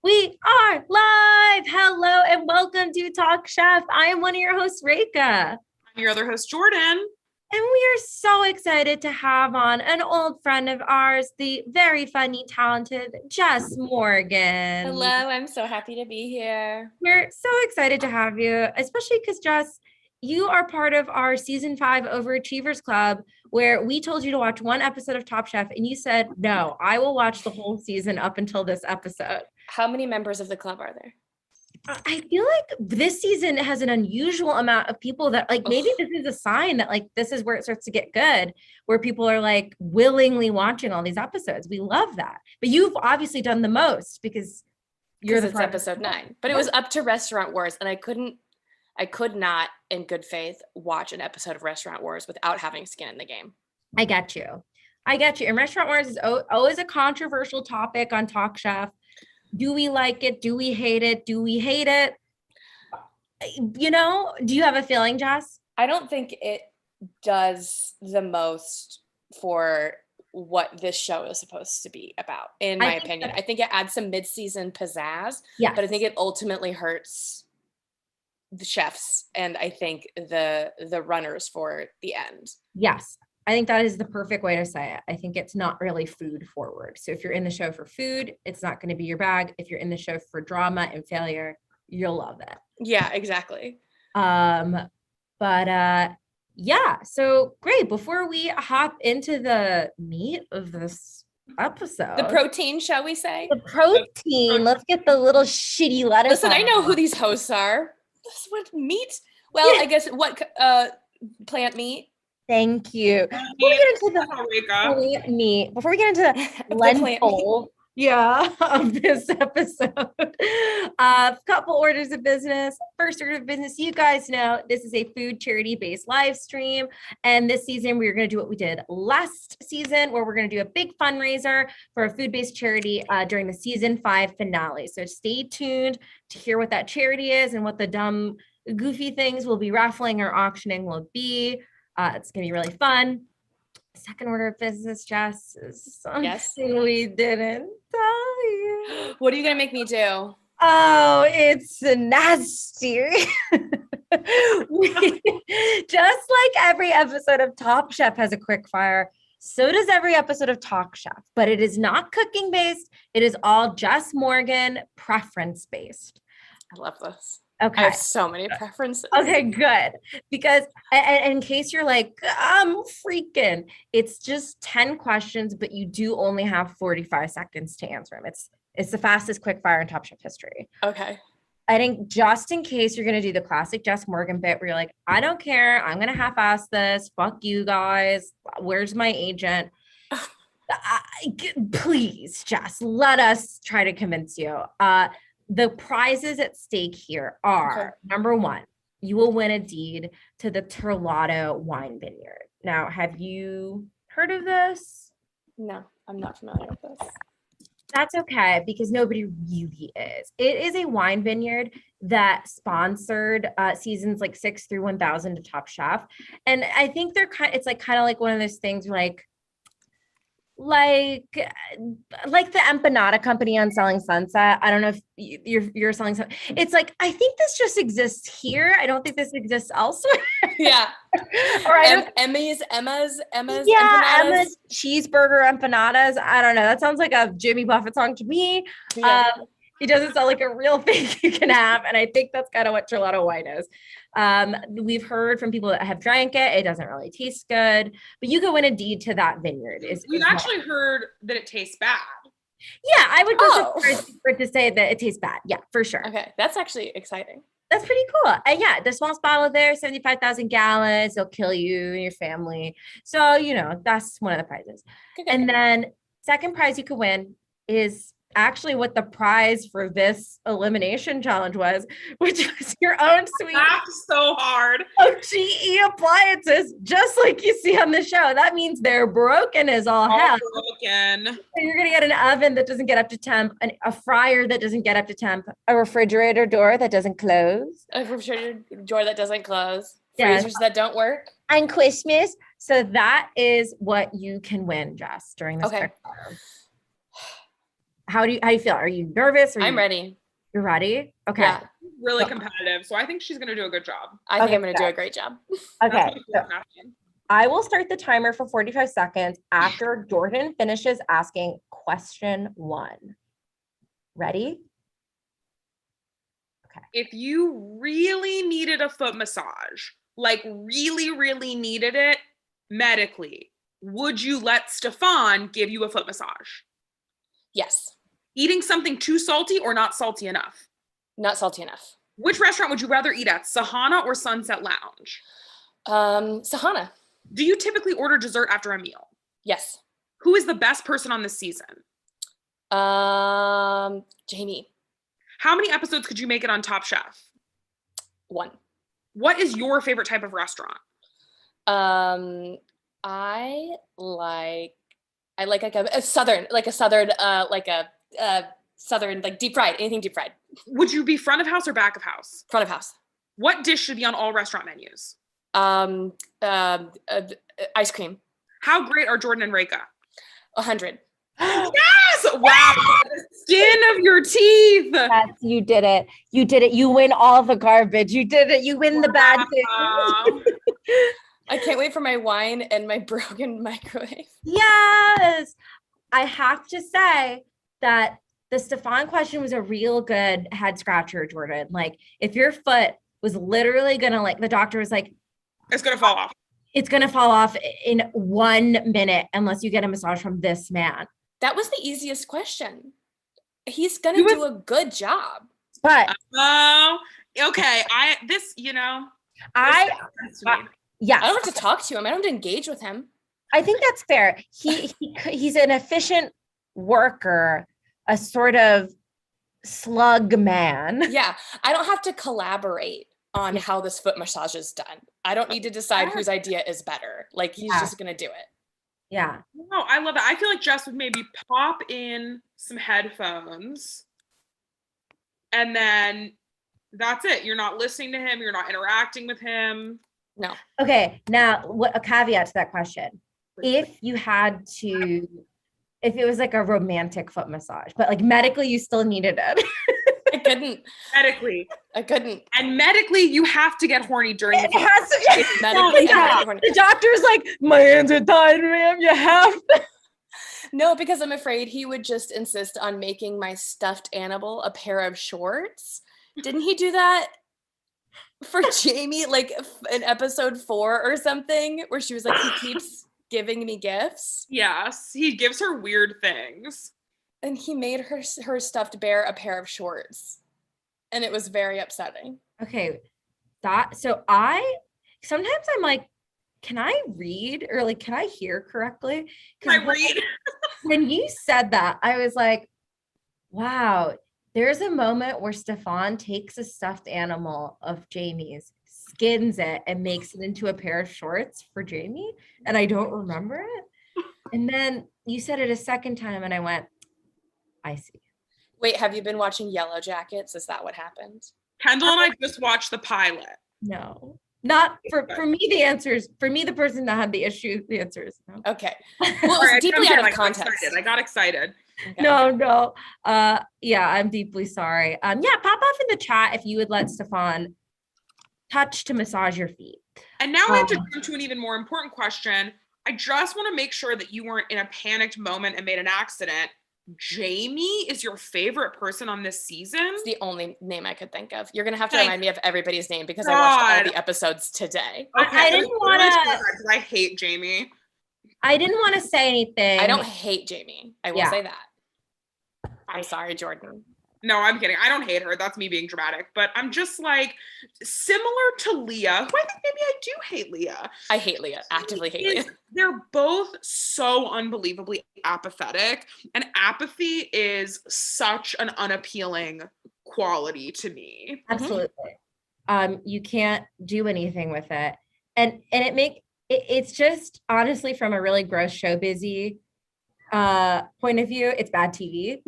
We are live. Hello and welcome to Talk Chef. I am one of your hosts, Reka. I'm your other host, Jordan. And we are so excited to have on an old friend of ours, the very funny, talented Jess Morgan. Hello, I'm so happy to be here. We're so excited to have you, especially because Jess, you are part of our season 5 Overachievers Club, where we told you to watch one episode of Top Chef, and you said, no, I will watch the whole season up until this episode. How many members of the club are there? I feel like this season has an unusual amount of people that maybe this is a sign that this is where it starts to get good, where people are willingly watching all these episodes. We love that. But you've obviously done the most because you're it's episode 9. But it was up to Restaurant Wars, and I could not in good faith watch an episode of Restaurant Wars without having skin in the game. I get you. And Restaurant Wars is always a controversial topic on Talk Chef. Do we like it? Do we hate it? Do we hate it? Do you have a feeling, Jess? I don't think it does the most for what this show is supposed to be about, in my opinion. I think it adds some mid-season pizzazz, but I think it ultimately hurts the chefs and I think the runners for the end. Yes. I think that is the perfect way to say it. I think it's not really food forward. So if you're in the show for food, it's not going to be your bag. If you're in the show for drama and failure, you'll love it. Yeah, exactly. Yeah. So great. Before we hop into the meat of this episode, the protein, shall we say? The protein. Let's get the little shitty lettuce. Listen, I know who these hosts are. This what meat? Well, I guess what plant meat. Thank you. Before we get into the lentil, of this episode, a couple orders of business. First order of business, you guys know this is a food charity-based live stream. And this season, we're going to do what we did last season, where we're going to do a big fundraiser for a food-based charity during the season 5 finale. So stay tuned to hear what that charity is and what the dumb, goofy things we'll be raffling or auctioning will be. It's going to be really fun. Second order of business, Jess, is something we didn't tell you. What are you going to make me do? Oh, it's nasty. Just like every episode of Top Chef has a quick fire, so does every episode of Talk Chef. But it is not cooking based. It is all Jess Morgan preference based. I love this. Okay. I have so many preferences. Okay, good. Because in case you're like, I'm freaking, it's just 10 questions, but you do only have 45 seconds to answer them. It's the fastest quick fire in Top Chef history. Okay. I think just in case you're going to do the classic Jess Morgan bit where you're like, I don't care. I'm going to half-ass this. Fuck you guys. Where's my agent? Please, Jess, let us try to convince you. The prizes at stake here are, number 1, you will win a deed to the Terlato wine vineyard. Now, have you heard of this? No, I'm not familiar with this. That's okay, because nobody really is. It is a wine vineyard that sponsored seasons 6 through 1000 to Top Chef. And I think it's kind of like one of those things like the empanada company on Selling Sunset. I don't know if you're selling something. It's I think this just exists here. I don't think this exists elsewhere. Yeah. Or Emma's yeah, Emma's cheeseburger empanadas. I don't know. That sounds like a Jimmy Buffett song to me. Yeah. It doesn't sound like a real thing you can have. And I think that's kind of what Terlato wine is. We've heard from people that have drank it. It doesn't really taste good, but you can win a deed to that vineyard. We've actually heard that it tastes bad. Yeah, I would go for it to say that it tastes bad. Yeah, for sure. Okay, that's actually exciting. That's pretty cool. And yeah, the smallest bottle there, 75,000 gallons. They'll kill you and your family. So, that's one of the prizes. Okay. And then second prize you could win is actually what the prize for this elimination challenge was, which was your own sweet. That's so hard. Of GE appliances, just like you see on the show. That means they're broken as all hell. Broken. So you're gonna get an oven that doesn't get up to temp, a fryer that doesn't get up to temp, a refrigerator door that doesn't close, freezers that don't work, and Christmas. So that is what you can win, Jess, during this. Okay. how do you feel? Are you nervous? I'm ready. You're ready? Okay. Yeah. Really competitive. So I think she's going to do a good job. I think I'm going to do a great job. Okay. So I will start the timer for 45 seconds after Jordan finishes asking question 1. Ready? Okay. If you really needed a foot massage, like really, really needed it medically, would you let Stefan give you a foot massage? Yes. Eating something too salty or not salty enough? Not salty enough. Which restaurant would you rather eat at, Sahana or Sunset Lounge? Sahana. Do you typically order dessert after a meal? Yes. Who is the best person on this season? Jamie. How many episodes could you make it on Top Chef? 1. What is your favorite type of restaurant? I like a southern, like deep fried, anything deep fried. Would you be front of house or back of house? Front of house. What dish should be on all restaurant menus? Ice cream. How great are Jordan and Reka? 100. Yes! Wow. The skin of your teeth. Yes, you did it. You did it. You win all the garbage. You did it. You win the bad things. I can't wait for my wine and my broken microwave. Yes. I have to say that the Stefan question was a real good head scratcher, Jordan. Like, if your foot was literally gonna, like, the doctor was like, it's gonna fall off. It's gonna fall off in 1 minute unless you get a massage from this man. That was the easiest question. He's gonna do a good job. But okay. Yeah, I don't have to talk to him. I don't have to engage with him. I think that's fair. He's an efficient worker, a sort of slug man. Yeah, I don't have to collaborate on how this foot massage is done. I don't need to decide whose idea is better. Like, he's just gonna do it. Yeah. No, I love that. I feel like Jess would maybe pop in some headphones and then that's it. You're not listening to him. You're not interacting with him. No. Okay. Now, a caveat to that question. If it was like a romantic foot massage, but like medically you still needed it. I couldn't. Medically. I couldn't. And medically, you have to get horny during the medically. The doctor's like, my hands are tied, ma'am. You have to. No, because I'm afraid he would just insist on making my stuffed animal a pair of shorts. Didn't he do that for Jamie, like in episode 4 or something, where she was like, he keeps giving me gifts? Yes, he gives her weird things. And he made her stuffed bear a pair of shorts. And it was very upsetting. Okay. Sometimes I'm like, can I read or like, can I hear correctly? Can I read? When you said that, I was like, wow, there's a moment where Stefan takes a stuffed animal of Jamie's, skins it, and makes it into a pair of shorts for Jamie. And I don't remember it. And then you said it a second time and I went, I see. Wait, have you been watching Yellow Jackets? Is that what happened? Kendall and I just watched the pilot. No, not for me. The answers for me, the person that had the issue, the answer is no. Okay. Well, it's deeply out of context. I got excited. Okay. No. Yeah, I'm deeply sorry. Yeah, pop off in the chat if you would let Stefan touch to massage your feet. And now I have to come to an even more important question. I just want to make sure that you weren't in a panicked moment and made an accident. Jamie is your favorite person on this season? It's the only name I could think of. You're going to have to remind me of everybody's name because I watched all the episodes today. Okay, I didn't want to. I hate Jamie. I didn't want to say anything. I don't hate Jamie. I will say that. I'm sorry, Jordan. No, I'm kidding. I don't hate her. That's me being dramatic. But I'm just like, similar to Leah, who I think maybe I do hate Leah. I hate Leah. Actively hate Leah. They're both so unbelievably apathetic. And apathy is such an unappealing quality to me. Absolutely. You can't do anything with it. And it's just honestly from a really gross show busy point of view, it's bad TV.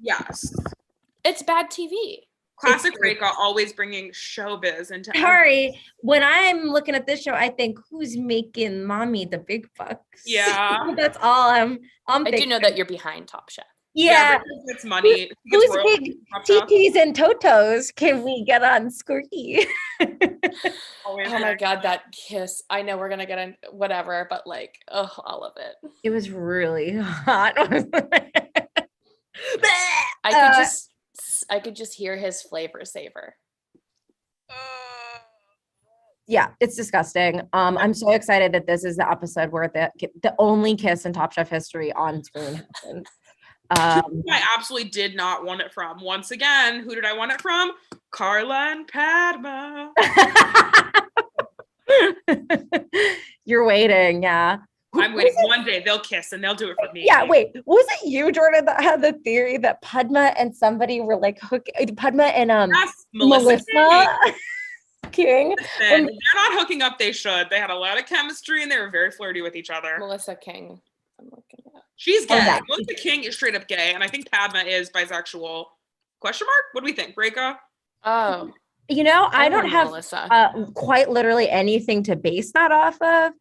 Yes. It's bad TV. Classic Reka, always bringing showbiz into Sorry, when I'm looking at this show, I think, who's making mommy the big bucks? Yeah. That's all I'm I do know that you're behind Top Chef. Yeah. Rachel gets money. Whose big TTs and Totos can we get on Squirky? Oh my God, that kiss. I know we're going to get in whatever, but like, oh, all of it. It was really hot. I could just hear his flavor saver. Yeah, it's disgusting. I'm so excited that this is the episode where the only kiss in Top Chef history on screen happens. I absolutely did not want it from. Once again, who did I want it from? Carla and Padma. You're waiting, yeah. I'm waiting. One day they'll kiss and they'll do it for me. Yeah, wait. Was it you, Jordan, that had the theory that Padma and somebody were like hooking? Padma and yes, Melissa King. They're not hooking up. They should. They had a lot of chemistry and they were very flirty with each other. Melissa King. I'm looking at. She's gay. Yeah. Melissa King is straight up gay, and I think Padma is bisexual. Question mark? What do we think, Reka? Oh, you know, I don't have quite literally anything to base that off of,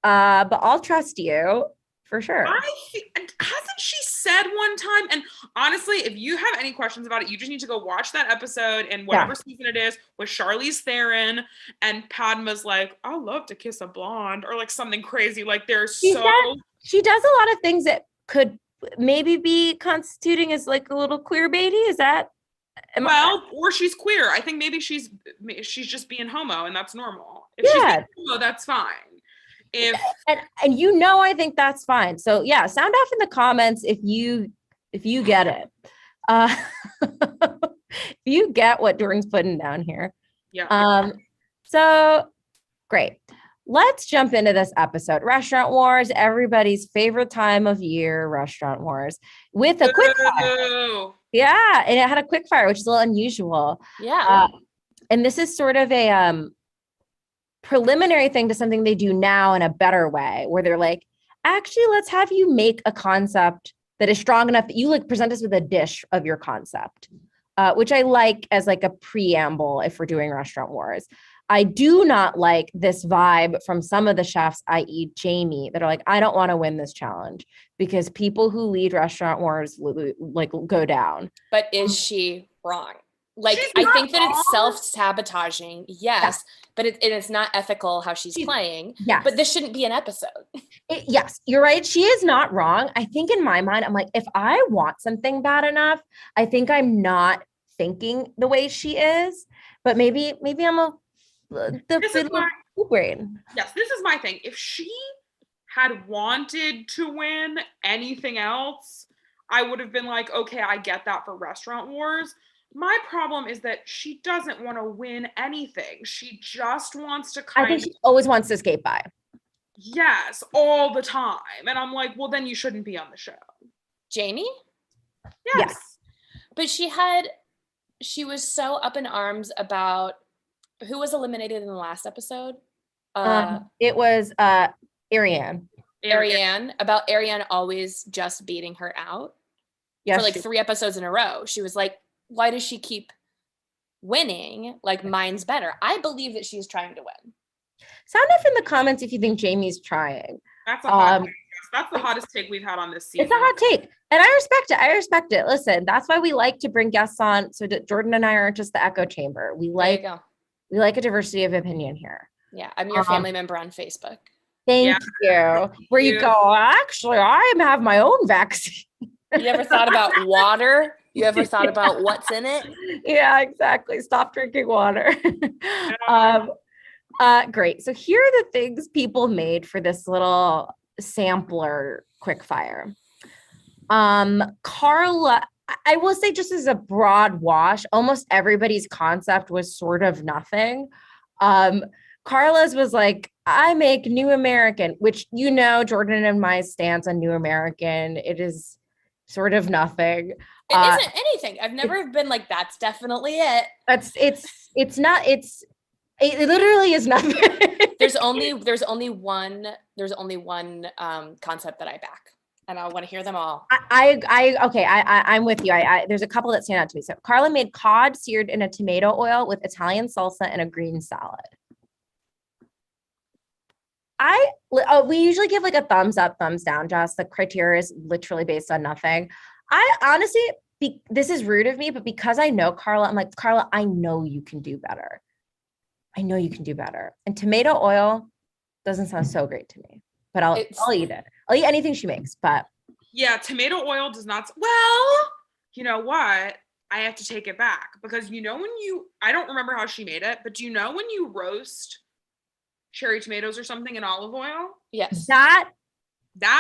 but I'll trust you for sure. Hasn't she said one time? And honestly, if you have any questions about it, you just need to go watch that episode in whatever season it is with Charlize Theron, and Padma's like, "I love to kiss a blonde," or like something crazy. Like she does a lot of things that could maybe be constituting as like a little queer baity. Is that? Or she's queer. I think maybe she's just being homo, and that's normal. If she's being homo, that's fine. And you know, I think that's fine. So yeah, sound off in the comments if you get it. If you get what Jordan's putting down here. Yeah. So great. Let's jump into this episode. Restaurant Wars, everybody's favorite time of year, Restaurant Wars, with a quick fire. Yeah, and it had a quick fire, which is a little unusual. Yeah. And this is sort of a preliminary thing to something they do now in a better way, where they're like, actually, let's have you make a concept that is strong enough that you like present us with a dish of your concept, which I like as like a preamble if we're doing Restaurant Wars. I do not like this vibe from some of the chefs, i.e. Jamie, that are like, I don't want to win this challenge because people who lead Restaurant Wars like go down. But is she wrong? Like, I think that it's self-sabotaging, yes, but it's not ethical how she's playing. Yes. But this shouldn't be an episode. Yes, you're right. She is not wrong. I think in my mind, I'm like, if I want something bad enough, I think I'm not thinking the way she is. But maybe I'm the brain. Yes, this is my thing. If she had wanted to win anything else, I would have been like, okay, I get that for Restaurant Wars. My problem is that she doesn't want to win anything. She just wants to I think she always wants to skate by. Yes, all the time. And I'm like, well, then you shouldn't be on the show. Jamie? Yes. But she was so up in arms about who was eliminated in the last episode. It was Ariane. About Ariane always just beating her out. For like 3 episodes in a row. She was like, why does she keep winning? Like, mine's better. I believe that she's trying to win. Sound off in the comments if you think Jamie's trying. That's a hot take. That's the hottest take we've had on this season. It's a hot take. And I respect it. Listen, that's why we like to bring guests on so that Jordan and I aren't just the echo chamber. We like a diversity of opinion here. Yeah, I'm your family member on Facebook. Thank you. Where you go, actually, I have my own vaccine. You ever thought about water? You ever thought about what's in it? Yeah, exactly. Stop drinking water. Great. So here are the things people made for this little sampler quickfire. Carla, I will say just as a broad wash, almost everybody's concept was sort of nothing. Carla's was like, I make New American, which, you know, Jordan and my stance on New American, it is sort of nothing. It isn't anything. I've never been like, that's definitely it. It literally is nothing. There's only one concept that I back, and I want to hear them all. I'm with you. There's a couple that stand out to me. So Carla made cod seared in a tomato oil with Italian salsa and a green salad. We usually give like a thumbs up, thumbs down. Just the criteria is literally based on nothing. I honestly, this is rude of me, but because I know Carla, I'm like, Carla, I know you can do better. I know you can do better. And tomato oil doesn't sound so great to me, but I'll eat it. I'll eat anything she makes, but. Yeah, tomato oil does not, well, you know what? I have to take it back because I don't remember how she made it, but do you know when you roast cherry tomatoes or something in olive oil? Yes. That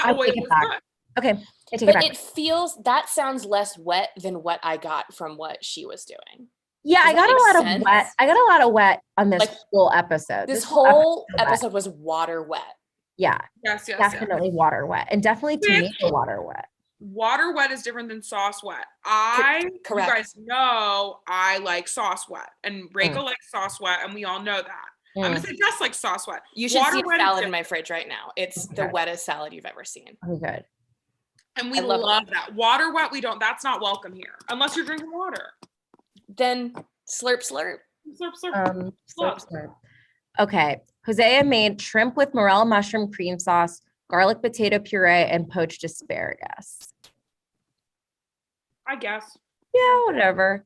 oil is good. Okay. But it feels, that sounds less wet than what I got from what she was doing. Yeah, I got a lot of wet. I got a lot of wet on this whole episode. This whole episode was water wet. Yeah. Yes. Definitely water wet. And definitely tomato water wet. Water wet is different than sauce wet. Correct. You guys know I like sauce wet. And Reiko likes sauce wet, and we all know that. I'm going to say just like sauce wet. You should see a salad in my fridge right now. It's the wettest salad you've ever seen. Oh, good. And we love that. Water wet, that's not welcome here. Unless you're drinking water. Then slurp, slurp. Slurp. Slurp. Okay. Hosea made shrimp with morel mushroom cream sauce, garlic potato puree, and poached asparagus. I guess. Yeah, whatever.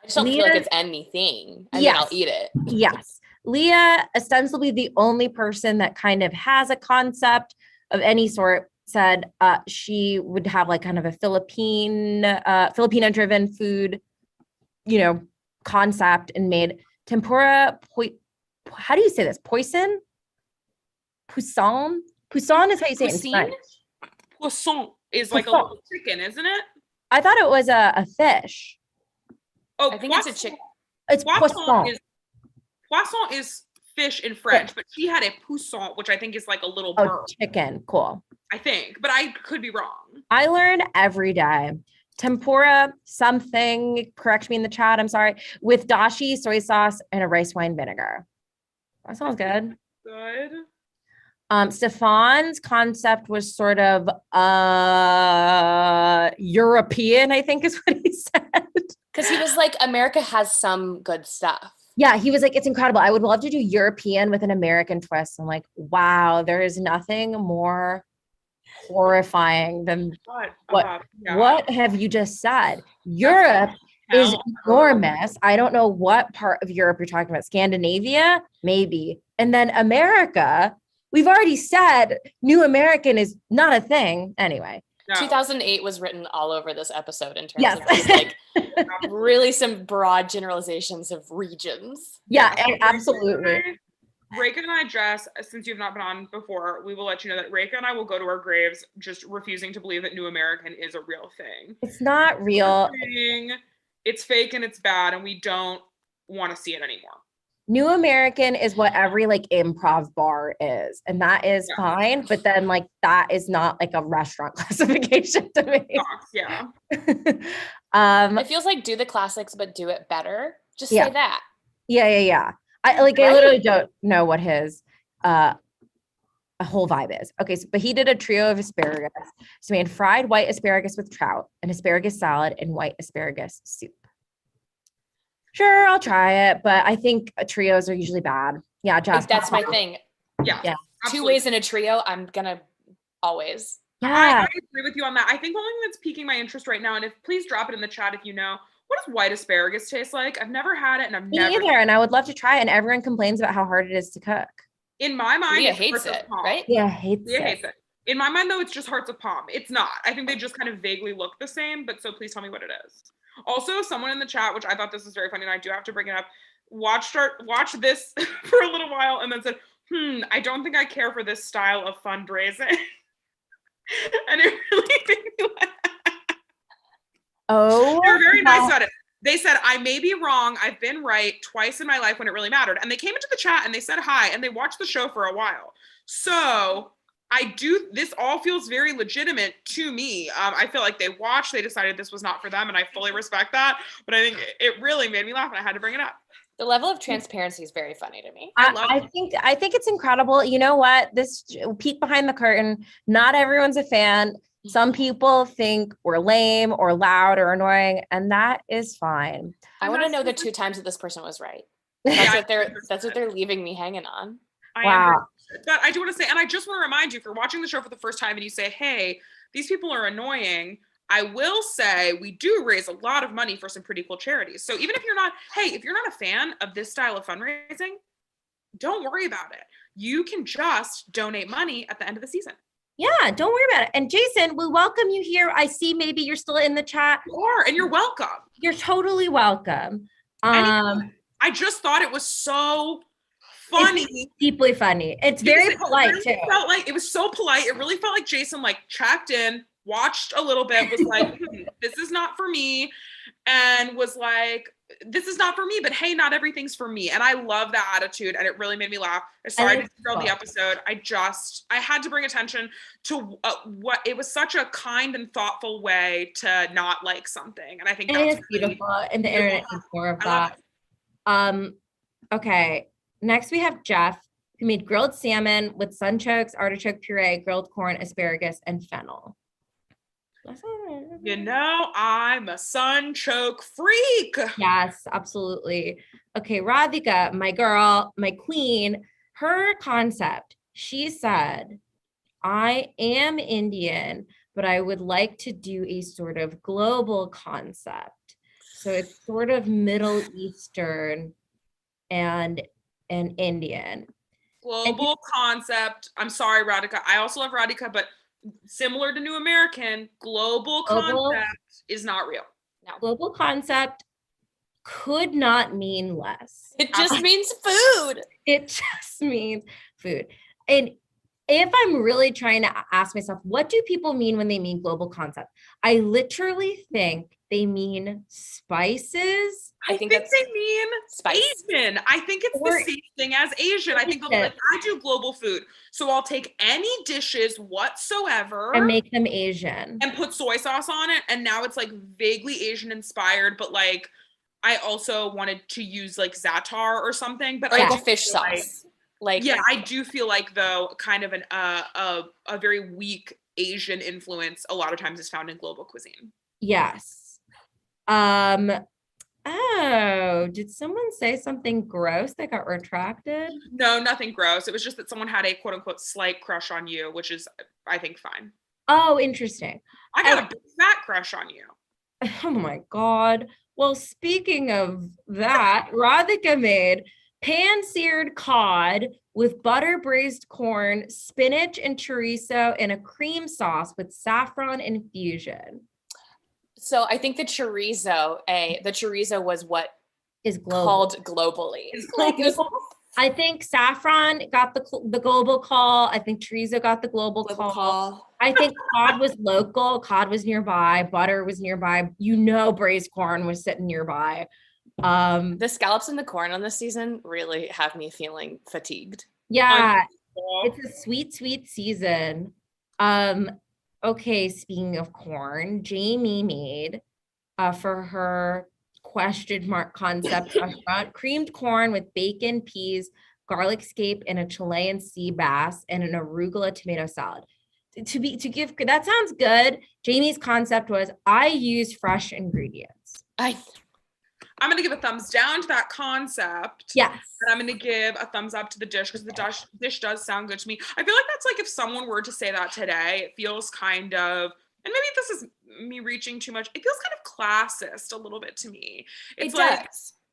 I just don't feel like it's anything. I mean, I'll eat it. Yes. Leah, ostensibly the only person that kind of has a concept of any sort, said she would have like kind of a Filipino-driven food, concept, and made tempura. How do you say this? Poisson? Poisson? Poisson is how you say it in French. Poisson is like a little chicken, isn't it? I thought it was a fish. Oh, I think it's a chicken. It's poisson. Poisson is fish in French, but she had a poisson, which I think is like a little bird. Oh, chicken. Cool. I think, but I could be wrong. I learn every day. Tempura, something, correct me in the chat, I'm sorry, with dashi, soy sauce, and a rice wine vinegar. That sounds good. Good. Stefan's concept was sort of European, I think is what he said. Because he was like, America has some good stuff. Yeah, he was like, it's incredible. I would love to do European with an American twist. I'm like, wow, there is nothing more horrifying than what have you just said? Europe is enormous. I don't know what part of Europe you're talking about. Scandinavia, maybe. And then America, we've already said New American is not a thing. Anyway. No. 2008 was written all over this episode in terms of just like really some broad generalizations of regions. Yeah, absolutely. Reika and I, Jess, since you've not been on before, we will let you know that Reika and I will go to our graves just refusing to believe that New American is a real thing. It's not real. It's fake and it's bad, and we don't want to see it anymore. New American is what every like improv bar is, and that is fine. But then like that is not like a restaurant classification to me. Yeah. It feels like do the classics, but do it better. Just say that. Yeah. I literally don't know what his a whole vibe is. Okay, but he did a trio of asparagus. So he made fried white asparagus with trout, an asparagus salad, and white asparagus soup. Sure, I'll try it, but I think trios are usually bad. Yeah, Jess. That's my thing. Yeah. Absolutely. 2 ways in a trio, I'm gonna always. Yeah, I agree with you on that. I think the only thing that's piquing my interest right now, and please drop it in the chat if you know, what does white asparagus taste like? I've never had it, and I've never. Me either, and I would love to try it. And everyone complains about how hard it is to cook. In my mind, Leah hates it, right? Yeah, hates it. In my mind, though, it's just hearts of palm. It's not. I think they just kind of vaguely look the same, but so please tell me what it is. Also, someone in the chat, which I thought this was very funny, and I do have to bring it up, watched this for a little while and then said, I don't think I care for this style of fundraising. And it really made me laugh. Oh. They're very nice about it. They said, I may be wrong. I've been right twice in my life when it really mattered. And they came into the chat and they said hi, and they watched the show for a while. So this all feels very legitimate to me. I feel like they watched, they decided this was not for them, and I fully respect that. But I think it really made me laugh, and I had to bring it up. The level of transparency is very funny to me. I think it's incredible. You know what? This peek behind the curtain, not everyone's a fan. Some people think we're lame or loud or annoying, and that is fine. I want to know the 2 times that this person was right. That's what they're leaving me hanging on. Wow. But I do want to say, and I just want to remind you, if you're watching the show for the first time and you say, hey, these people are annoying, I will say we do raise a lot of money for some pretty cool charities. So even if you're not a fan of this style of fundraising, don't worry about it. You can just donate money at the end of the season. Yeah, don't worry about it. And Jason, we welcome you here. I see maybe you're still in the chat. You are, and you're welcome. You're totally welcome. I just thought it was so funny. It's deeply funny. It's very polite too. Felt like it was so polite. It really felt like Jason like checked in, watched a little bit, was like, this is not for me. And was like, this is not for me, but hey, not everything's for me. And I love that attitude. And it really made me laugh. Sorry to derail the episode. I had to bring attention to what it was such a kind and thoughtful way to not like something. And I think that's beautiful. And the internet is more of that. Okay. Next we have Jeff, who made grilled salmon with sunchokes, artichoke puree, grilled corn, asparagus, and fennel. You know, I'm a sunchoke freak. Yes, absolutely. Okay, Radhika, my girl, my queen, her concept, she said, I am Indian, but I would like to do a sort of global concept. So it's sort of Middle Eastern and Indian. Global concept. I'm sorry, Radhika. I also love Radhika, but similar to New American, global concept is not real. No. Global concept could not mean less. It just means food. It just means food. And if I'm really trying to ask myself, what do people mean when they mean global concept? I literally think they mean spices. I think they mean spice. Asian. I think it's the same thing as Asian. I think they'll be like, I do global food. So I'll take any dishes whatsoever and make them Asian and put soy sauce on it. And now it's like vaguely Asian inspired, but like I also wanted to use like za'atar or something, but like a fish sauce. Like yeah, I do feel like though kind of a very weak Asian influence a lot of times is found in global cuisine. Yes. Oh, did someone say something gross that got retracted? No, nothing gross. It was just that someone had a quote unquote slight crush on you, which is, I think, fine. Oh, interesting. I got a big fat crush on you. Oh my God. Well, speaking of that, Radhika made pan-seared cod with butter braised corn, spinach and chorizo, and a cream sauce with saffron infusion. So I think the chorizo was what is called globally. I think saffron got the global call. I think chorizo got the global call. I think cod was local. Cod was nearby. Butter was nearby. Braised corn was sitting nearby. The scallops and the corn on this season really have me feeling fatigued. Yeah, it's a sweet, sweet season. Okay, speaking of corn, Jamie made for her question mark concept restaurant creamed corn with bacon, peas, garlic scape, and a Chilean sea bass and an arugula tomato salad. That sounds good. Jamie's concept was I use fresh ingredients. I'm going to give a thumbs down to that concept. Yes. And I'm going to give a thumbs up to the dish because the dish does sound good to me. I feel like that's like if someone were to say that today, it feels kind of, and maybe this is me reaching too much, it feels kind of classist a little bit to me. It's like,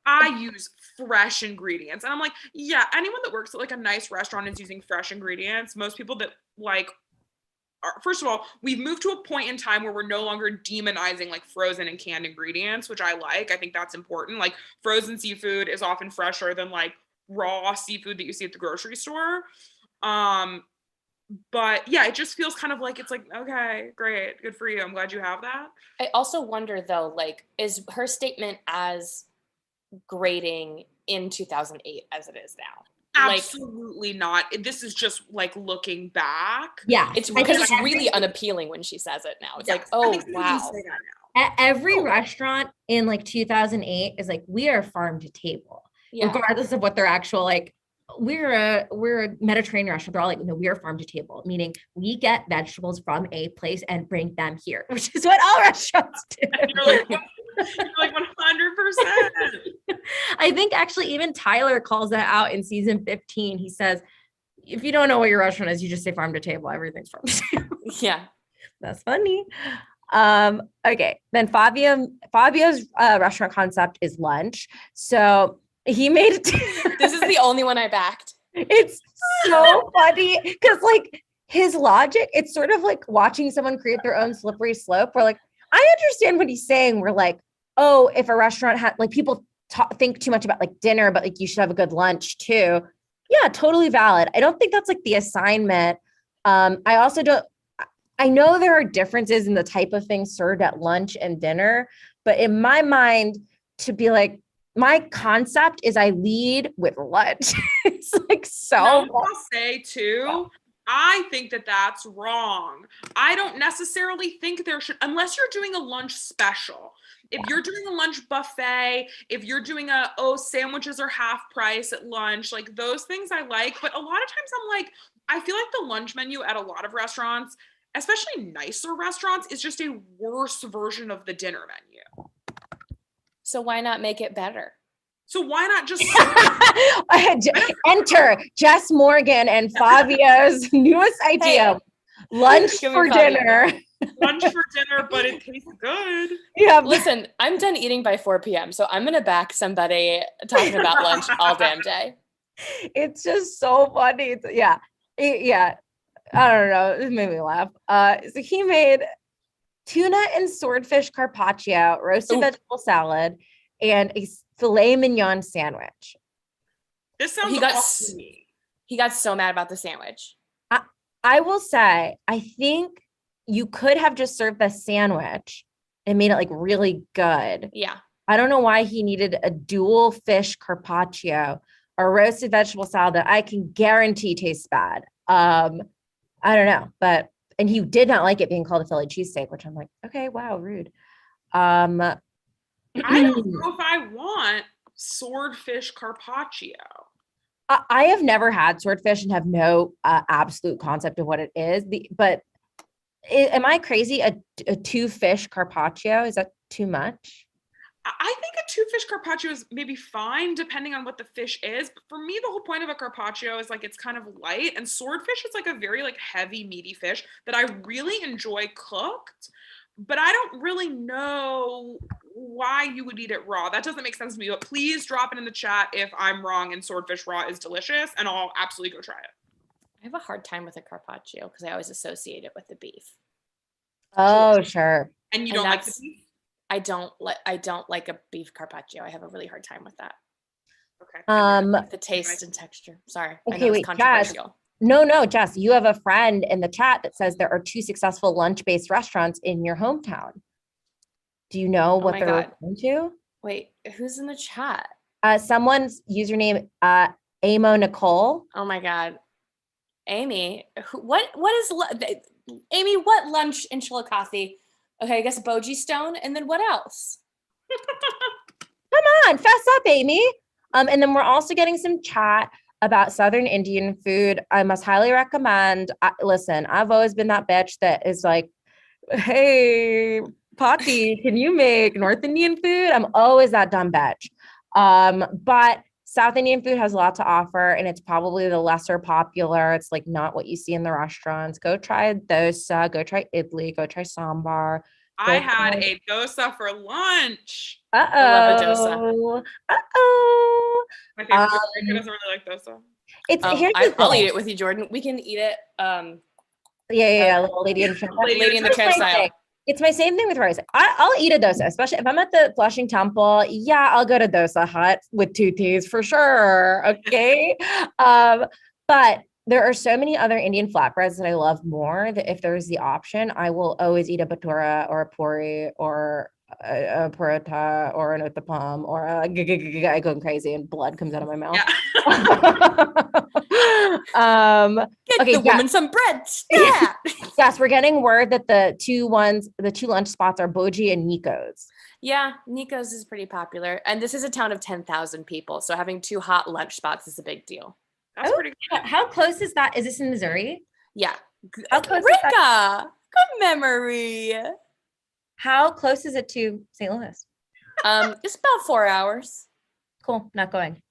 I use fresh ingredients. And I'm like, yeah, anyone that works at like a nice restaurant is using fresh ingredients. Most people that like, first of all, we've moved to a point in time where we're no longer demonizing like frozen and canned ingredients, which I like. I think that's important. Like frozen seafood is often fresher than like raw seafood that you see at the grocery store. But yeah, it just feels kind of like, it's like, okay, great. Good for you. I'm glad you have that. I also wonder though, like, is her statement as grating in 2008 as it is now? Absolutely not. This is just like looking back. Yeah. It's because it's really unappealing when she says it now. It's like, oh, wow. At every restaurant in like 2008 is like, we are farm to table, regardless of what their actual, like, we're a Mediterranean restaurant. They're all like, no, we are farm to table, meaning we get vegetables from a place and bring them here, which is what all restaurants do. You're like 100%. I think actually even Tyler calls that out in season 15. He says, if you don't know what your restaurant is, you just say farm to table. Everything's farm to table. Yeah. That's funny. Okay. Then Fabio's restaurant concept is lunch. So he made it. This is the only one I backed. It's so funny because like his logic, it's sort of like watching someone create their own slippery slope. We're like, I understand what he's saying. We're like, oh, if a restaurant had like people think too much about like dinner, but like you should have a good lunch too. Yeah, totally valid. I don't think that's like the assignment. I also don't. I know there are differences in the type of things served at lunch and dinner, but in my mind, to be like, my concept is I lead with lunch. It's like so. I'll say too, I think that that's wrong. I don't necessarily think there should, unless you're doing a lunch special. If you're doing a lunch buffet, if you're doing sandwiches are half price at lunch, like those things I like. But a lot of times I'm like, I feel like the lunch menu at a lot of restaurants, especially nicer restaurants, is just a worse version of the dinner menu. So why not make it better? So why not just enter Jess Morgan and Fabio's newest idea. Hey, lunch for dinner. Lunch for dinner, but it tastes good. Yeah. Listen, I'm done eating by 4 p.m. So I'm going to back somebody talking about lunch all damn day. It's just so funny. Yeah. I don't know. It made me laugh. So he made tuna and swordfish carpaccio, roasted vegetable salad, and a filet mignon sandwich. This sounds awesome to me. He got so mad about the sandwich. I will say, I think you could have just served the sandwich and made it like really good. Yeah. I don't know why he needed a dual fish carpaccio or roasted vegetable salad that I can guarantee tastes bad. I don't know, and he did not like it being called a Philly cheesesteak, which I'm like, okay, wow, rude. I don't know if I want swordfish carpaccio. I have never had swordfish and have no absolute concept of what it is. But am I crazy? A 2-fish carpaccio, is that too much? I think a 2-fish carpaccio is maybe fine depending on what the fish is. But for me, the whole point of a carpaccio is like it's kind of light, and swordfish is like a very like heavy, meaty fish that I really enjoy cooked. But I don't really know why you would eat it raw. That doesn't make sense to me. But please drop it in the chat if I'm wrong and swordfish raw is delicious, and I'll absolutely go try it. I have a hard time with a carpaccio because I always associate it with the beef. Oh, sure. And you don't like the beef? I don't like a beef carpaccio. I have a really hard time with that. Okay. The taste and texture. Sorry. Okay, I know wait, it's controversial. No, Jess, you have a friend in the chat that says there are 2 successful lunch-based restaurants in your hometown. Do you know what they're referring to? Wait, who's in the chat? Someone's username, Amo Nicole. Oh my God. Amy, what is, Amy, what lunch in Chillicothe? Okay, I guess Boji Stone, and then what else? Come on, fess up, Amy. And then we're also getting some chat about Southern Indian food. I must highly recommend. Listen, I've always been that bitch that is like, hey, Pati, can you make North Indian food? I'm always that dumb bitch. But South Indian food has a lot to offer, and it's probably the lesser popular. It's like not what you see in the restaurants. Go try dosa, go try idli, go try sambar. I had a dosa for lunch. I love a dosa. My favorite person doesn't really like dosa. I'll eat it with you, Jordan. We can eat it. Little lady in the Tramp style. It's my same thing with rice. I'll eat a dosa, especially if I'm at the Flushing Temple. Yeah, I'll go to Dosa Hut with 2 T's for sure. Okay. But there are so many other Indian flatbreads that I love more that if there's the option, I will always eat a bhatura or a puri or a paratha or an uttapam or I go crazy and blood comes out of my mouth. Yeah. Get the woman some bread. Yeah. Yes, we're getting word that the 2 lunch spots are Boji and Nico's. Yeah, Nico's is pretty popular. And this is a town of 10,000 people. So having 2 hot lunch spots is a big deal. That's pretty good. How close is that? Is this in Missouri? Yeah. How close Rika, good memory. How close is it to St. Louis? It's about 4 hours. Cool. Not going.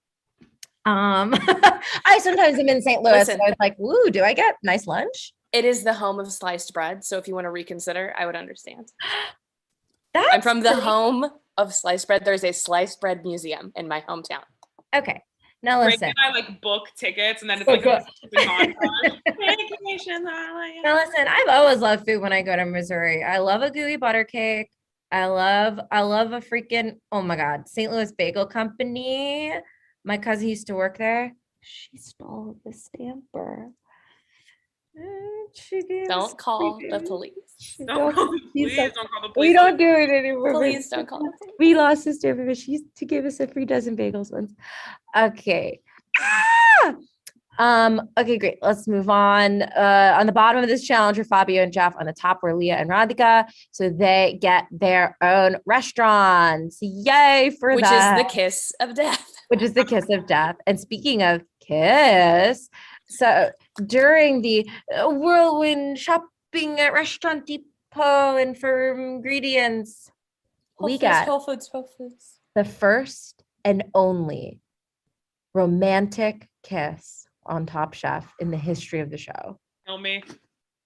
I sometimes am in St. Louis. So I was like, "Woo, do I get nice lunch?" It is the home of sliced bread. So if you want to reconsider, I would understand. I'm from the home of sliced bread. There's a sliced bread museum in my hometown. Okay. Now listen. Greg and I like book tickets and then it's like a montage. Now listen, I've always loved food when I go to Missouri. I love a gooey butter cake. I love a freaking, oh my God, St. Louis Bagel Company. My cousin used to work there. She stole the stamper. Don't call the police. Don't call the police. Don't call the police. We don't do it anymore. Please don't call the police. We lost the stamper, but she used to give us a free dozen bagels once. Okay. Okay, great. Let's move on. On the bottom of this challenge are Fabio and Jeff. On the top were Leah and Radhika. So they get their own restaurants. Yay for that. Which is the kiss of death. Which is the kiss of death. And speaking of kiss, so during the whirlwind shopping at Restaurant Depot and for ingredients, we got Whole Foods. The first and only romantic kiss on Top Chef in the history of the show. Tell me.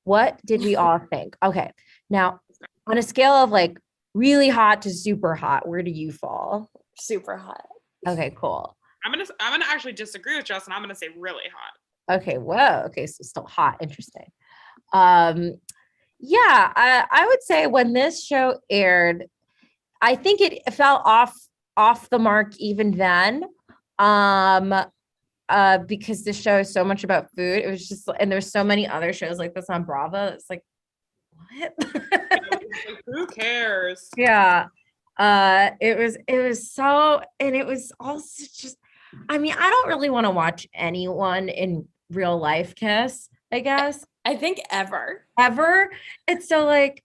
What did we all think? Okay. Now, on a scale of like really hot to super hot, where do you fall? Super hot. Okay, cool. I'm gonna actually disagree with Justin. I'm gonna say really hot. Okay, whoa. Okay, so still hot. Interesting. Yeah, I would say when this show aired, I think it fell off the mark even then. Because this show is so much about food. It was just, and there's so many other shows like this on Bravo. It's like, what? Like, who cares? Yeah. It was so, and it was also just, I mean, I don't really want to watch anyone in real life kiss, I guess. I think ever. It's so like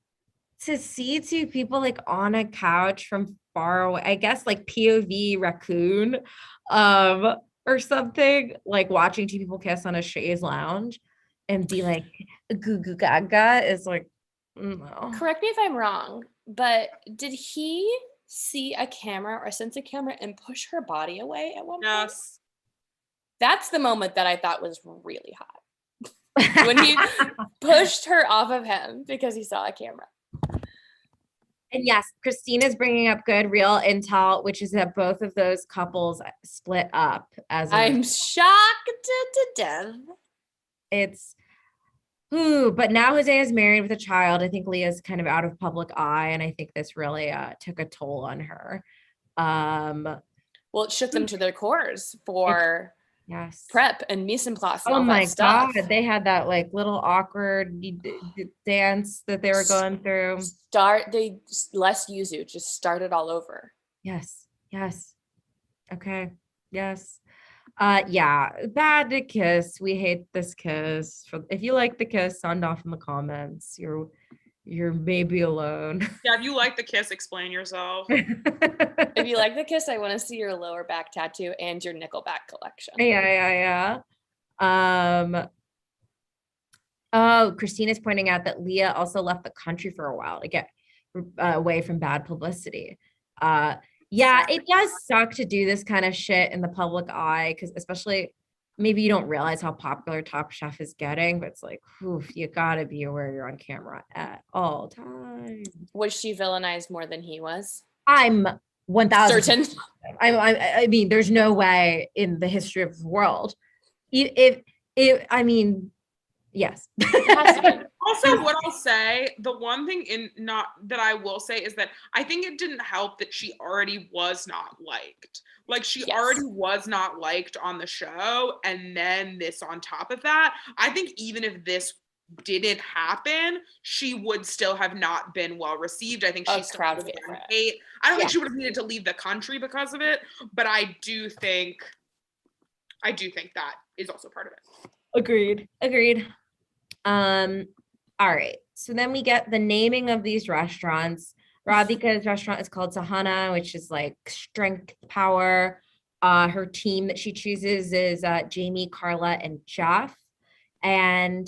to see two people like on a couch from far away, I guess like POV raccoon, or something, like watching two people kiss on a chaise lounge and be like goo goo gaga is like, no. Correct me if I'm wrong, but did he see a camera or sense a camera and push her body away at one point? Yes. That's the moment that I thought was really hot. When he pushed her off of him because he saw a camera. And yes, Christina's bringing up good real intel, which is that both of those couples split up. I'm shocked to death. It's, but now Jose is married with a child. I think Leah's kind of out of public eye, and I think this really took a toll on her. Well, it shook them to their cores for prep and mise en place. Oh my God. They had that like little awkward dance that they were going through. Less yuzu, just start it all over. Yes. Okay. Yes. Yeah. Bad to kiss. We hate this kiss. If you like the kiss, sound off in the comments. You're maybe alone. Yeah, if you like the kiss, explain yourself. If you like the kiss, I want to see your lower back tattoo and your Nickelback collection. Yeah. Oh, Christina's pointing out that Leah also left the country for a while to get away from bad publicity. Yeah, it does suck to do this kind of shit in the public eye, because especially maybe you don't realize how popular Top Chef is getting, but it's like, you gotta be aware you're on camera at all times. Was she villainized more than he was? I'm 1,000% certain. I mean, there's no way in the history of the world. I mean, yes. Also, what I'll say, the one thing that I will say is that I think it didn't help that she already was not liked. Like she already was not liked on the show, and then this on top of that. I think even if this didn't happen, she would still have not been well received. I think she's crowd favorite. I don't think she would have needed to leave the country because of it, but I do think that is also part of it. Agreed. All right. So then we get the naming of these restaurants. Radhika's restaurant is called Sahana, which is like strength, power. Her team that she chooses is Jamie, Carla, and Jeff. And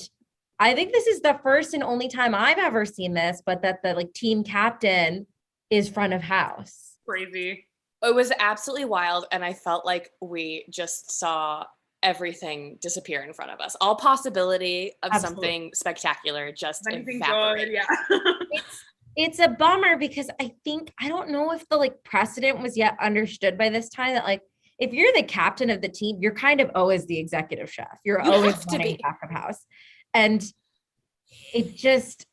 I think this is the first and only time I've ever seen this, but that the like team captain is front of house. Crazy. It was absolutely wild. And I felt like we just saw everything disappear in front of us. All possibility of Absolutely. something spectacular just Anything evaporate. good, yeah. It's a bummer because I don't know if the like precedent was yet understood by this time that like if you're the captain of the team, you're kind of always the executive chef. You're always running back of house. And it just,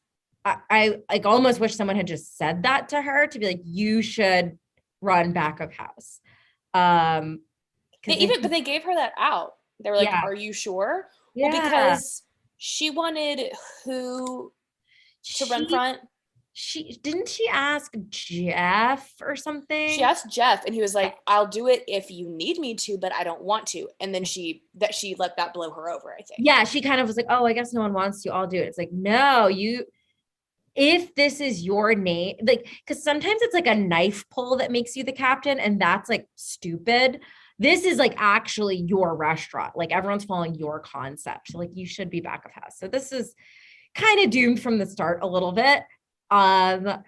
I like almost wish someone had just said that to her to be like, you should run back of house. But they gave her that out. They were like, are you sure? Yeah. Well, because she wanted who to run front? She ask Jeff or something? She asked Jeff and he was like, I'll do it if you need me to, but I don't want to. And then she let that blow her over, I think. Yeah, she kind of was like, oh, I guess no one wants to. I'll do it. It's like, no, if this is your name, like, because sometimes it's like a knife pull that makes you the captain, and that's like stupid. This is like actually your restaurant. Like everyone's following your concept. So like you should be back of house. So this is kind of doomed from the start a little bit. And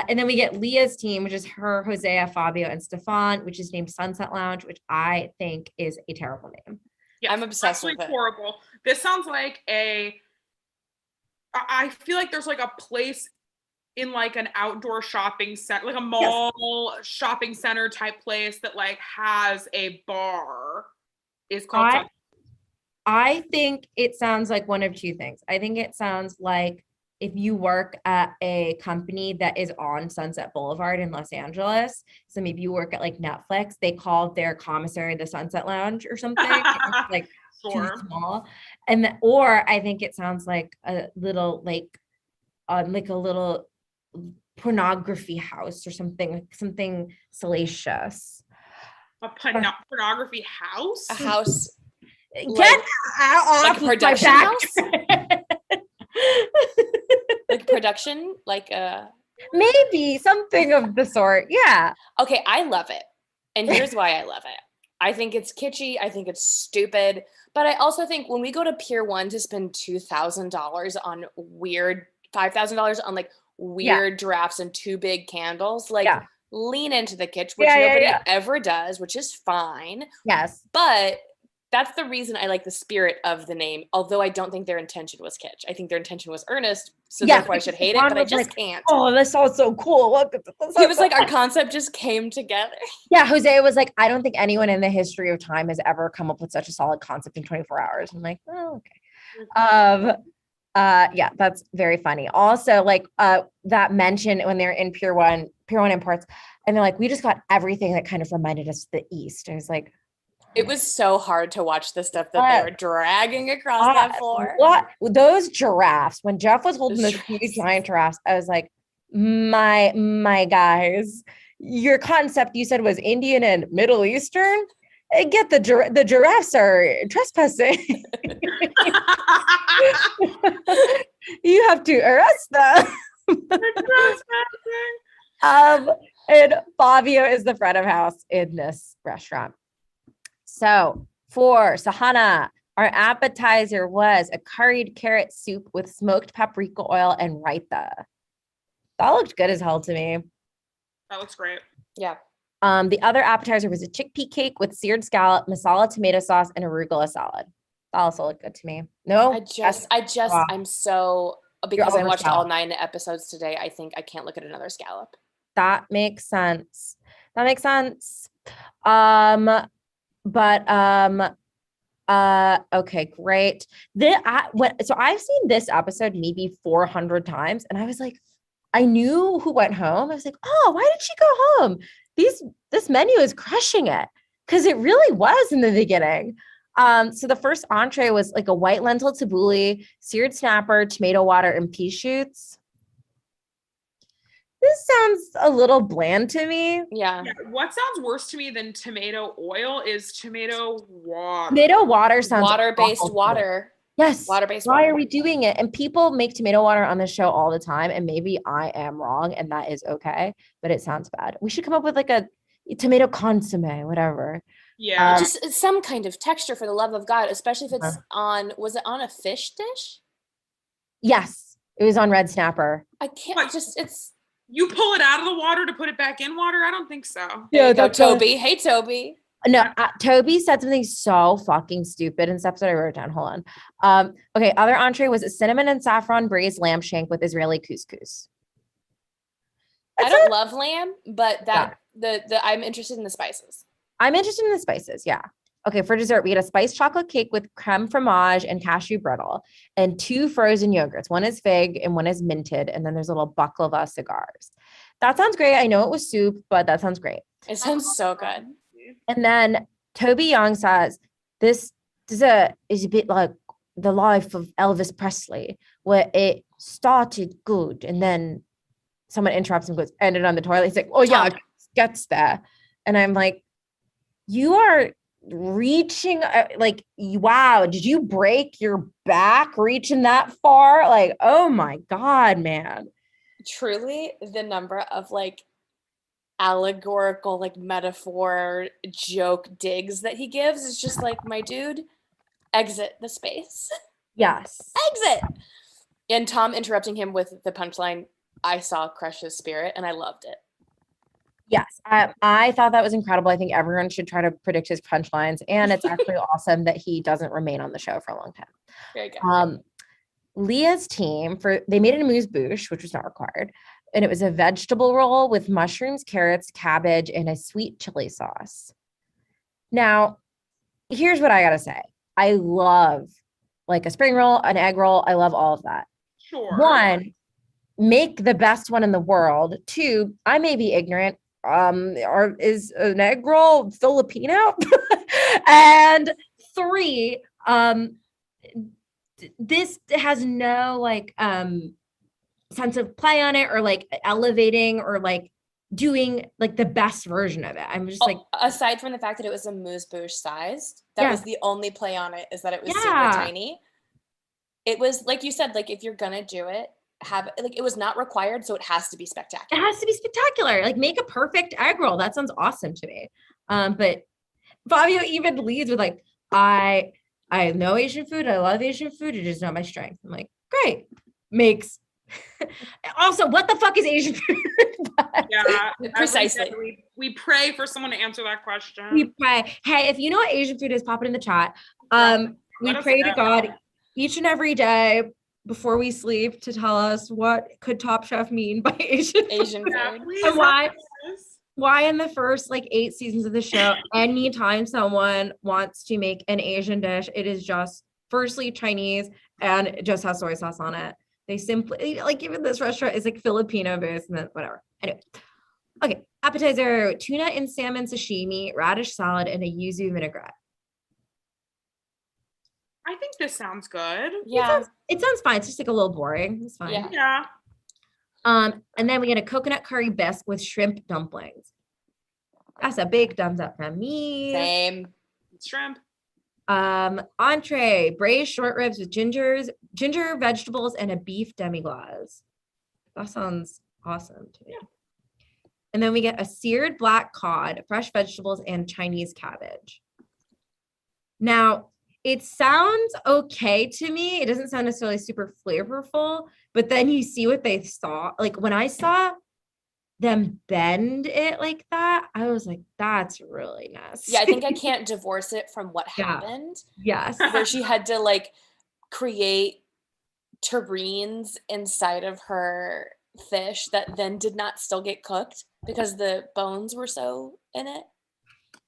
then we get Leah's team, which is her, Hosea, Fabio, and Stefan, which is named Sunset Lounge, which I think is a terrible name. Yeah, I'm obsessed with it. Horrible. This sounds like I feel like there's like a place in like an outdoor shopping center, like a mall shopping center type place that like has a bar. Is called I think it sounds like one of two things. I think it sounds like if you work at a company that is on Sunset Boulevard in Los Angeles, so maybe you work at like Netflix, they call their commissary the Sunset Lounge or something. It's like too small. Or I think it sounds like a little like a little pornography house or something salacious. A pornography house? A house. Get off like a production house? Like production? Like maybe something of the sort. Yeah. Okay, I love it. And here's why I love it. I think it's kitschy. I think it's stupid. But I also think when we go to Pier 1 to spend $2,000 on weird, $5,000 on like weird giraffes and two big candles, like lean into the kitsch, which nobody ever does, which is fine. Yes. But that's the reason I like the spirit of the name, although I don't think their intention was kitsch. I think their intention was earnest, so therefore I should hate it, but I just can't. Oh, this sounds so cool. He was like, our concept just came together. Yeah, Hosea was like, I don't think anyone in the history of time has ever come up with such a solid concept in 24 hours. I'm like, oh, okay. Yeah, that's very funny. Also, like that mention when they're in Pier 1 Imports, and they're like, we just got everything that kind of reminded us of the East. And I was like, it was so hard to watch the stuff that they were dragging across that floor. What those giraffes, when Jeff was holding those huge giant giraffes, I was like, my guys, your concept you said was Indian and Middle Eastern. Get the giraffes are trespassing. You have to arrest them. And Fabio is the front of house in this restaurant. So for Sahana, our appetizer was a curried carrot soup with smoked paprika oil and raita. That looked good as hell to me. That looks great. Yeah. The other appetizer was a chickpea cake with seared scallop, masala tomato sauce, and arugula salad. That also looked good to me. No, I'm so, because I watched all 9 episodes today, I think I can't look at another scallop. That makes sense. Okay, great. So I've seen this episode maybe 400 times, and I was like, I knew who went home. I was like, oh, why did she go home? This menu is crushing it, because it really was in the beginning. So the first entree was like a white lentil tabbouleh, seared snapper, tomato water, and pea shoots. This sounds a little bland to me. Yeah. What sounds worse to me than tomato oil is tomato water. Tomato water sounds water-based water. Yes. Water-based water. Why are we doing it? And people make tomato water on the show all the time. And maybe I am wrong and that is okay, but it sounds bad. We should come up with like a tomato consomme, whatever. Yeah. Just some kind of texture, for the love of God, especially if it's was it on a fish dish? Yes. It was on red snapper. I can't you pull it out of the water to put it back in water? I don't think so. Yeah, Toby. Hey, Toby. No, Toby said something so fucking stupid in this episode. I wrote it down. Hold on. Okay, other entree was a cinnamon and saffron braised lamb shank with Israeli couscous. I don't love lamb, but I'm interested in the spices. I'm interested in the spices, yeah. Okay, for dessert, we get a spiced chocolate cake with creme fromage and cashew brittle and 2 frozen yogurts. One is fig and one is minted. And then there's little baklava cigars. That sounds great. I know it was soup, but that sounds great. It sounds so good. And then Toby Young says, this dessert is a bit like the life of Elvis Presley, where it started good and then someone interrupts and goes, ended on the toilet. He's like, oh yeah, it gets there. And I'm like, you are reaching, like, wow, did you break your back reaching that far? Like, oh my God, man. Truly, the number of like allegorical, like metaphor joke digs that he gives is just like, my dude, exit the space. Yes. Exit. And Tom interrupting him with the punchline, I saw crush his spirit, and I loved it. Yes, I thought that was incredible. I think everyone should try to predict his punchlines, and it's actually awesome that he doesn't remain on the show for a long time. Very good. Leah's team, they made an amuse-bouche, which was not required, and it was a vegetable roll with mushrooms, carrots, cabbage, and a sweet chili sauce. Now, here's what I gotta say. I love like a spring roll, an egg roll. I love all of that. Sure. 1, make the best one in the world. 2, I may be ignorant. Is an egg roll Filipino? And 3, this has no like sense of play on it or like elevating or like doing like the best version of it. I'm just like, aside from the fact that it was a amuse-bouche sized, that was the only play on it, is that it was super tiny. It was like you said, like if you're gonna do it, have like, it was not required, so it has to be spectacular. It has to be spectacular. Like make a perfect egg roll. That sounds awesome to me. But Fabio even leads with like, I know Asian food. I love Asian food. It is not my strength. I'm like, great. Makes also, what the fuck is Asian food? Yeah, precisely. We pray for someone to answer that question. We pray. Hey, if you know what Asian food is, pop it in the chat. We pray to God each and every day before we sleep to tell us what could Top Chef mean by Asian food. And why in the first like 8 seasons of the show, anytime someone wants to make an Asian dish, it is just firstly Chinese and it just has soy sauce on it. They simply like, even this restaurant is like Filipino based and then whatever. Anyway. Okay. Appetizer, tuna and salmon sashimi, radish salad, and a yuzu vinaigrette. I think this sounds good. Yeah. It sounds fine. It's just like a little boring. It's fine. Yeah. And then we get a coconut curry bisque with shrimp dumplings. That's a big thumbs up from me. Same. Shrimp. Entree, braised short ribs with ginger, vegetables, and a beef demi-glace. That sounds awesome to me. Yeah. And then we get a seared black cod, fresh vegetables, and Chinese cabbage. Now, it sounds okay to me. It doesn't sound necessarily super flavorful, but then you see what they saw. Like when I saw them bend it like that, I was like, that's really nasty. Yeah, I think I can't divorce it from what happened. Yes. Where she had to like create terrines inside of her fish that then did not still get cooked because the bones were so in it.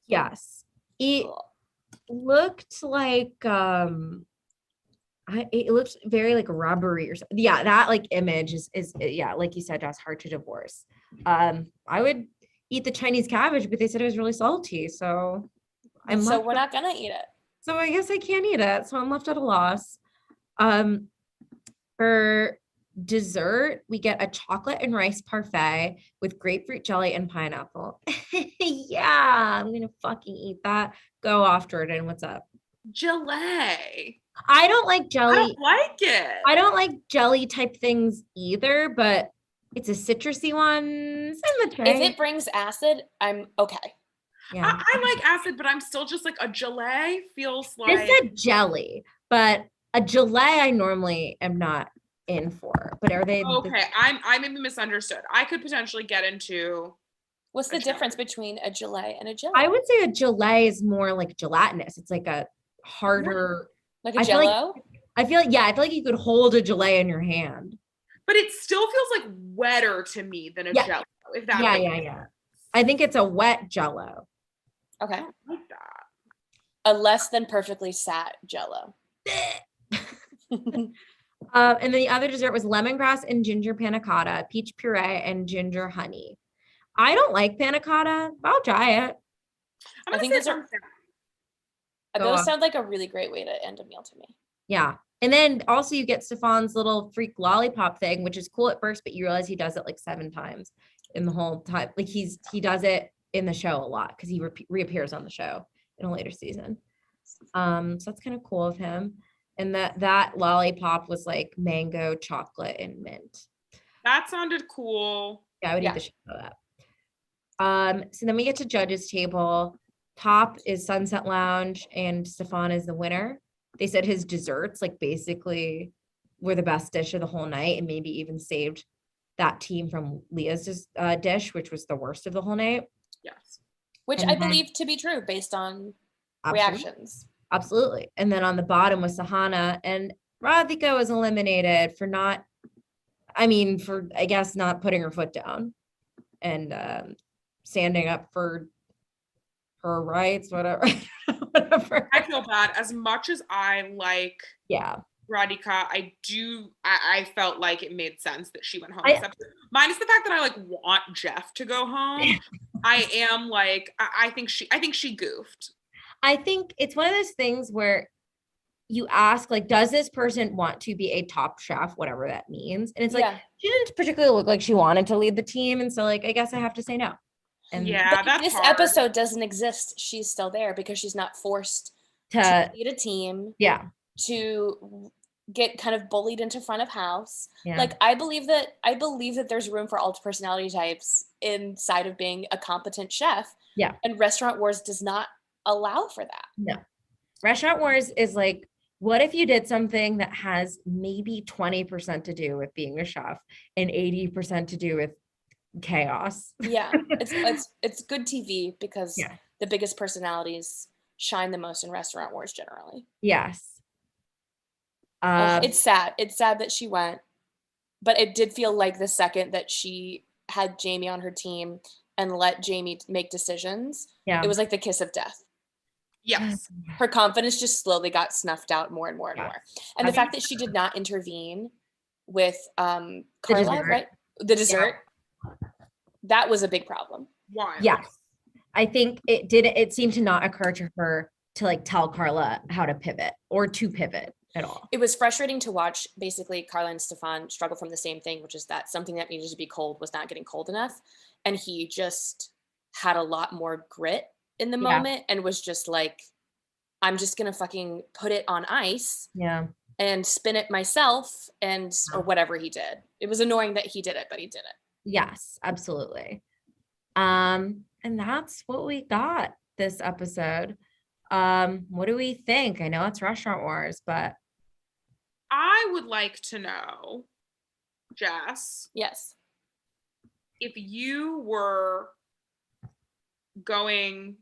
Yes. It looked like it looks very like rubbery or something. Yeah, that like image is yeah, like you said, that's hard to divorce. I would eat the Chinese cabbage, but they said it was really salty, so we're not gonna eat it. So I guess I can't eat it. So I'm left at a loss. For dessert, we get a chocolate and rice parfait with grapefruit jelly and pineapple. Yeah, I'm gonna fucking eat that. Go off, Jordan. What's up? Gelée. I don't like jelly. I don't like it. I don't like jelly type things either, but it's a citrusy one. If it brings acid, I'm okay. Yeah. I like acid, but I'm still just like a gelée feels like. This said jelly, but a gelée I normally am not in for. But are they okay? I maybe misunderstood. I could potentially get into What's the difference between a gelée and a jello? I would say a gelée is more like gelatinous. It's like a harder, like a jello. I feel like you could hold a gelée in your hand. But it still feels like wetter to me than a jello. If that yeah. I think it's a wet jello. Okay. I don't like that. A less than perfectly sat jello. And then the other dessert was lemongrass and ginger panna cotta, peach puree, and ginger honey. I don't like panna cotta, but I'll try it. I think those sound like a really great way to end a meal to me. Yeah. And then also you get Stefan's little freak lollipop thing, which is cool at first, but you realize he does it like 7 times in the whole time. Like he does it in the show a lot because he reappears on the show in a later season. So that's kind of cool of him. And that lollipop was like mango, chocolate, and mint. That sounded cool. Yeah, I would eat the shit out of that. So then we get to judges table. Top is Sunset Lounge, and Stefan is the winner. They said his desserts like basically were the best dish of the whole night, and maybe even saved that team from Leah's dish, which was the worst of the whole night. Yes. Which I believe to be true based on reactions. Absolutely. And then on the bottom was Sahana, and Radhika was eliminated for not putting her foot down and standing up for her rights, whatever. I feel bad. As much as I like Radhika, I felt like it made sense that she went home. Minus the fact that I like want Jeff to go home. I am like, I think she goofed. I think it's one of those things where you ask, like, does this person want to be a top chef, whatever that means? And it's like, she didn't particularly look like she wanted to lead the team. And so like, I guess I have to say no. And that's this hard. episode doesn't exist. She's still there because she's not forced to lead a team. Yeah. To get kind of bullied into front of house. Yeah. Like I believe that there's room for all personality types inside of being a competent chef. Yeah. And Restaurant Wars does not allow for that. No. Restaurant Wars is like, what if you did something that has maybe 20% to do with being a chef and 80% to do with chaos? Yeah. It's good TV because the biggest personalities shine the most in Restaurant Wars generally. Yes. It's sad. It's sad that she went, but it did feel like the second that she had Jamie on her team and let Jamie make decisions, it was like the kiss of death. Yes. Her confidence just slowly got snuffed out more and more and more. And the fact that she did not intervene with Carla, right? The dessert, that was a big problem. Why? Yes. I think it seemed to not occur to her to like tell Carla how to pivot or to pivot at all. It was frustrating to watch basically Carla and Stefan struggle from the same thing, which is that something that needed to be cold was not getting cold enough. And he just had a lot more grit in the moment and was just like, I'm just going to fucking put it on ice and spin it myself or whatever he did. It was annoying that he did it, but he did it. Yes, absolutely. And that's what we got this episode. What do we think? I know it's Restaurant Wars, but I would like to know, Jess. Yes. If you were going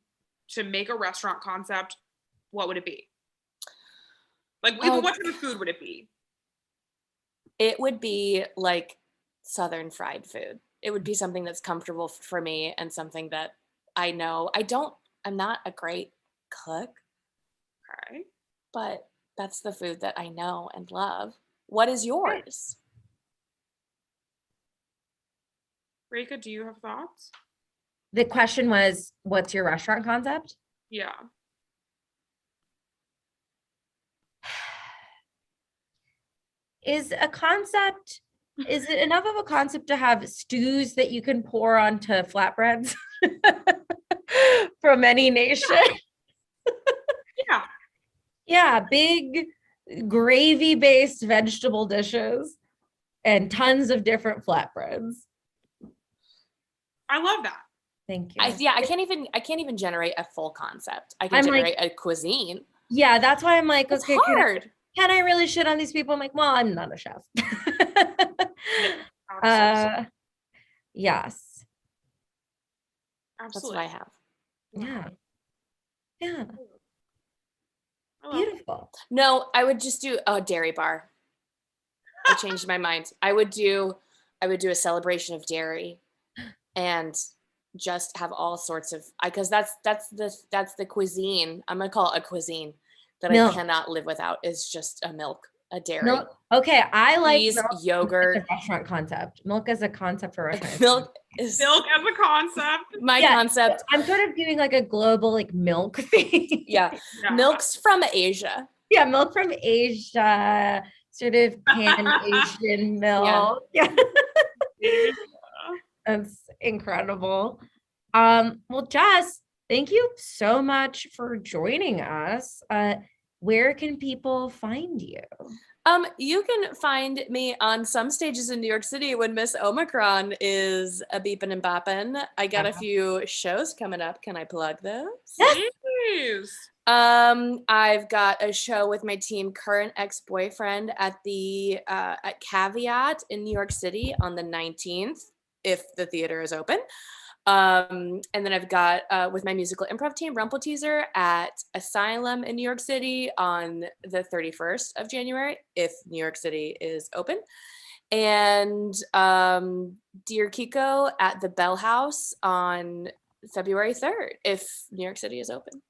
to make a restaurant concept, what would it be? Like, what type of food would it be? It would be like Southern fried food. It would be something that's comfortable for me and something that I know. I'm not a great cook. Okay. But that's the food that I know and love. What is yours? Reka, do you have thoughts? The question was, what's your restaurant concept? Yeah. Is it enough of a concept to have stews that you can pour onto flatbreads from any nation? Yeah. Yeah, big gravy-based vegetable dishes and tons of different flatbreads. I love that. Thank you. I can't even generate a full concept. I can generate a cuisine. Yeah, that's why I'm like, it's okay, hard. Can I really shit on these people? I'm like, well, I'm not a chef. Yes. Absolutely. That's what I have. Yeah. Yeah. Oh, Beautiful. No, I would just do a dairy bar. I changed my mind. I would do a celebration of dairy and just have all sorts of, because that's the cuisine. I'm gonna call it a cuisine that Milk. I cannot live without, is just a dairy. Milk. Okay, I like Cheese, milk yogurt. as a restaurant concept. Milk as a concept for restaurant. Milk is milk as a concept. my concept. I'm sort of doing like a global like milk thing. Yeah. Milk's from Asia. Yeah, milk from Asia, sort of pan Asian milk. Yeah. That's incredible. Well, Jess, thank you so much for joining us. Where can people find you? You can find me on some stages in New York City when Miss Omicron is a beeping and bopping. I got a few shows coming up. Can I plug those? Yes. I've got a show with my team, Current Ex-Boyfriend, at Caveat in New York City on the 19th, if the theater is open. And then I've got with my musical improv team, Rumple Teaser, at Asylum in New York City on the 31st of January, if New York City is open. And Dear Kiko at the Bell House on February 3rd, if New York City is open.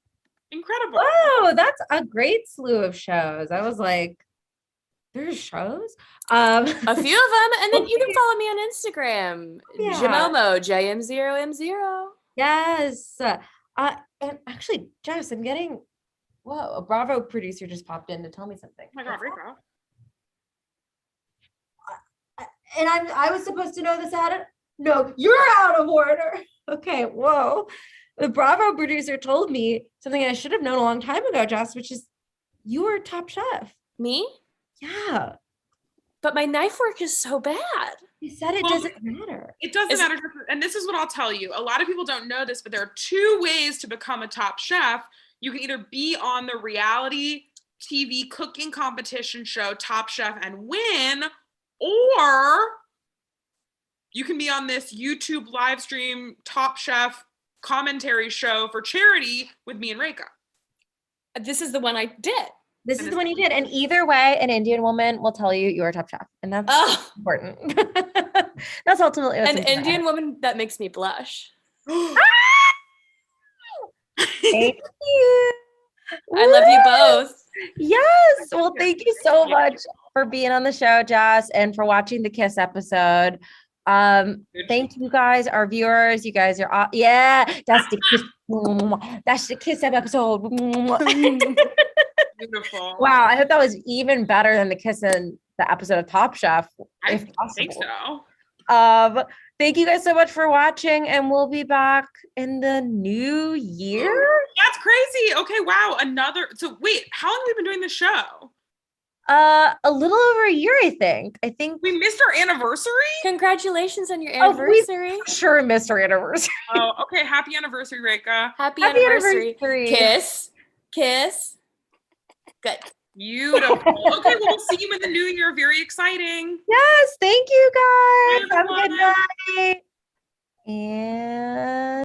Incredible. Oh, that's a great slew of shows. I was like, there's shows? A few of them. And then you can follow me on Instagram. Yeah. Jamomo, JM0M0. Yes. And actually, Jess, I'm getting, whoa, a Bravo producer just popped in to tell me something. Oh my God, Rika. And I was supposed to know this no, you're out of order. Okay, whoa. The Bravo producer told me something I should have known a long time ago, Jess, which is you are top chef. Me? Yeah. But my knife work is so bad. You said it doesn't matter. It doesn't matter. And this is what I'll tell you. A lot of people don't know this, but there are two ways to become a top chef. You can either be on the reality TV cooking competition show Top Chef and win, or you can be on this YouTube live stream Top Chef commentary show for charity with me and Reka. This is the one I did. This is the one you did. And either way, an Indian woman will tell you you're a top chef. And that's important. That's ultimately an Indian woman that makes me blush. Thank you. I love you both. Yes. Well, thank you so much for being on the show, Jess, and for watching the Kiss episode. Thank you guys, our viewers. You guys are all, that's the Kiss. That's the Kiss episode. Beautiful. Wow, I hope that was even better than the Kiss in the episode of Top Chef. I think so. Thank you guys so much for watching, and we'll be back in the new year. That's crazy. Okay, wow. So wait, how long have we been doing the show? A little over a year, I think. We missed our anniversary. Congratulations on your anniversary. We sure missed our anniversary. Oh, okay. Happy anniversary, Reka. Happy anniversary. Kiss. Good. Beautiful. Okay, well, we'll see you in the new year. Very exciting. Yes, thank you guys. Bye, have a good night. And